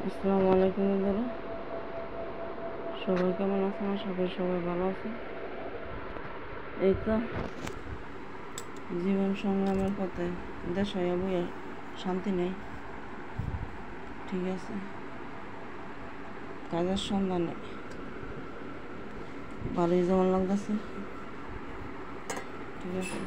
আসসালামু আলাইকুম বন্ধুরা, সবাই কেমন আছেন? আশা করি সবাই ভালো আছে। এই তো জীবন সংগ্রামের পথে দেশ হইয়া বইয়া শান্তি নেই, ঠিক আছে। কাজের সন্ধানে ভালোই যেমন লাগতেছে, ঠিক আছে।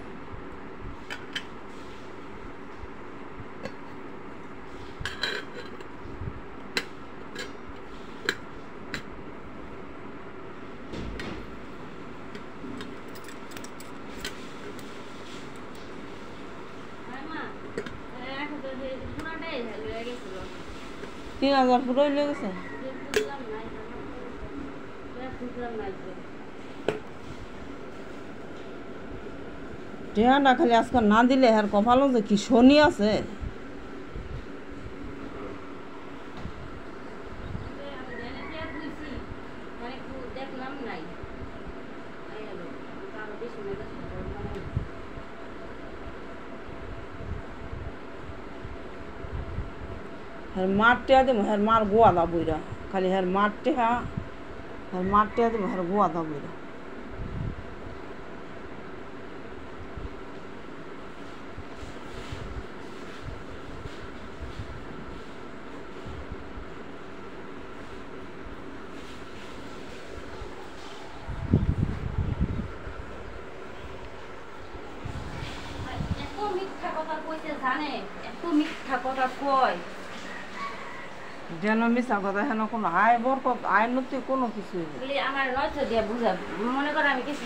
তিন হাজার পুরো হইলে গেছে। টেহাটা খালি আজকাল না দিলে আর কপালও যে কি শনি আছে। মার টেয়া দেবো, হ্যাঁ মার গোয়া দা বইরা, খালি হ্যাঁ মার টেহা, হ্যাঁ মার টেয়া দেবো, হ্যাঁ গোয়া দা বইরা। যেন মিশা কথা, হেন কোনো আয় বরকত আয় নতি কোনো কিছু আমার নয় দিয়া বুঝা মনে করে আমি কিছু